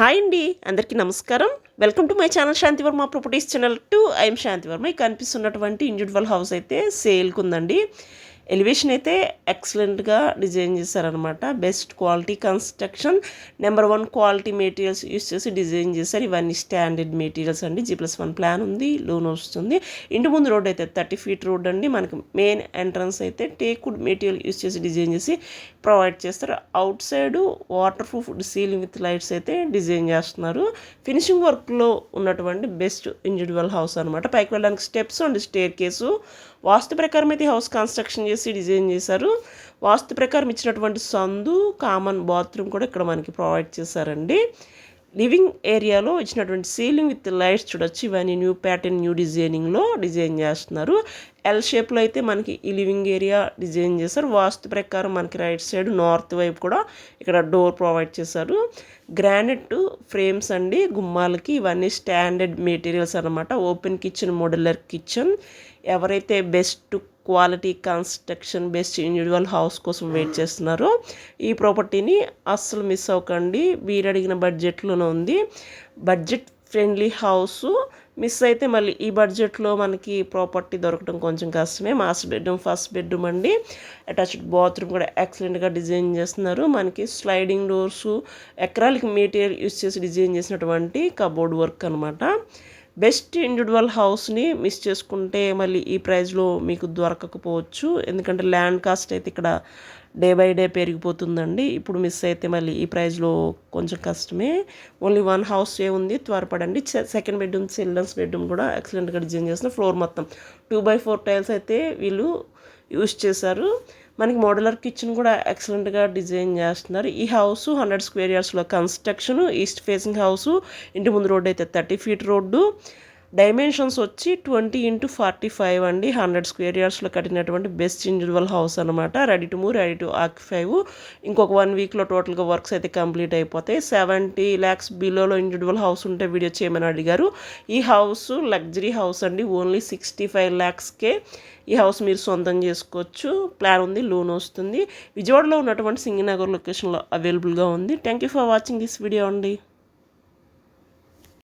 Hi అండి, అందరికీ నమస్కారం. Welcome to my channel Shantivarma properties channel 2. I'm Shantivarma. ఈ కనిపిస్తున్నటువంటి ఇండివిజువల్ హౌస్ అయితే సేల్కి ఉందండి. ఎలివేషన్ అయితే ఎక్సలెంట్గా డిజైన్ చేశారనమాట. Best quality construction, number 1 quality materials use చేసి డిజైన్ చేశారు. ఇవన్నీ స్టాండర్డ్ మెటీరియల్స్ అండి. G+1 ప్లాన్ ఉంది, లోన్ వస్తుంది. ఇంటి ముందు రోడ్ అయితే 30 feet రోడ్ అండి. మనకి మెయిన్ ఎంట్రన్స్ అయితే టేక్వుడ్ మెటీరియల్ యూస్ చేసి డిజైన్ చేసి ప్రొవైడ్ చేస్తారు. Out side water proof ceiling with lights అయితే డిజైన్ చేస్తున్నారు. ఫినిషింగ్ వర్క్లో ఉన్నటువంటి బెస్ట్ ఇండివిజువల్ హౌస్ అనమాట. పైకి వెళ్ళడానికి స్టెప్స్ అండ్ స్టేర్ కేసు వాస్తు ప్రకారం అయితే హౌస్ కన్స్ట్రక్షన్ చేసి డిజైన్ చేశారు. వాస్తు ప్రకారం ఇచ్చినటువంటి సందు, కామన్ బాత్రూమ్ కూడా ఇక్కడ మనకి ప్రొవైడ్ చేశారండి. లివింగ్ ఏరియాలో ఇచ్చినటువంటి సీలింగ్ విత్ లైట్స్ చూడొచ్చు. ఇవన్నీ న్యూ ప్యాటర్న్, న్యూ డిజైనింగ్లో డిజైన్ చేస్తున్నారు. ఎల్ షేప్లో అయితే మనకి ఈ లివింగ్ ఏరియా డిజైన్ చేశారు. వాస్తు ప్రకారం మనకి రైట్ సైడ్ నార్త్ వైపు కూడా ఇక్కడ డోర్ ప్రొవైడ్ చేశారు. గ్రానైట్ ఫ్రేమ్స్ అండి గుమ్మాలకి. ఇవన్నీ స్టాండర్డ్ మెటీరియల్స్ అనమాట. Open kitchen, modular kitchen. ఎవరైతే best quality construction, best individual house కోసం వెయిట్ చేస్తున్నారో ఈ ప్రాపర్టీని అస్సలు మిస్ అవ్వకండి. మీరు అడిగిన బడ్జెట్లోనే ఉంది. బడ్జెట్ ఫ్రెండ్లీ హౌస్ మిస్ అయితే మళ్ళీ ఈ బడ్జెట్లో మనకి ప్రాపర్టీ దొరకడం కొంచెం కష్టమే. మాస్టర్ బెడ్రూమ్, ఫస్ట్ బెడ్రూమ్ అండి. అటాచ్డ్ బాత్రూమ్ కూడా ఎక్సలెంట్గా డిజైన్ చేస్తున్నారు. మనకి sliding doors, acrylic material use చేసి డిజైన్ చేసినటువంటి కబోర్డ్ వర్క్ అనమాట. బెస్ట్ ఇండివిజువల్ హౌస్ని మిస్ చేసుకుంటే మళ్ళీ ఈ ప్రైస్లో మీకు దొరకకపోవచ్చు. ఎందుకంటే ల్యాండ్ కాస్ట్ అయితే ఇక్కడ డే బై డే పెరిగిపోతుందండి. ఇప్పుడు మిస్ అయితే మళ్ళీ ఈ ప్రైస్లో కొంచెం కష్టమే. ఓన్లీ 1 హౌస్ ఉంది, త్వరపడండి. సెకండ్ బెడ్రూమ్, చిల్డ్రన్స్ బెడ్రూమ్ కూడా ఎక్సలెంట్గా డిజైన్ చేసిన ఫ్లోర్ మొత్తం 2x4 టైల్స్ అయితే వీళ్ళు యూస్ చేశారు. మనకి మోడ్యులర్ కిచెన్ కూడా ఎక్సలెంట్గా డిజైన్ చేస్తున్నారు. ఈ హౌస్ 100 square yardsలో కన్స్ట్రక్షన్. East facing house. ఇంటి ముందు రోడ్డు అయితే 30 feet రోడ్డు. డైమెన్షన్స్ వచ్చి 20x45 అండి. 100 square yardsలో కట్టినటువంటి బెస్ట్ ఇండివిజువల్ హౌస్ అనమాట. Ready to move, ready to occupy. ఇంకొక 1 weekలో టోటల్గా వర్క్స్ అయితే కంప్లీట్ అయిపోతాయి. 70 lakhs బిలోలో ఇండివిజువల్ హౌస్ ఉంటే వీడియో చేయమని అడిగారు. ఈ హౌస్ లగ్జరీ హౌస్ అండి. ఓన్లీ 65 lakhsకే ఈ హౌస్ మీరు సొంతం చేసుకోవచ్చు. ప్లాన్ ఉంది, లోన్ వస్తుంది. విజయవాడలో ఉన్నటువంటి సింగనగర్ లొకేషన్లో అవైలబుల్గా ఉంది. Thank you for watching this video అండి.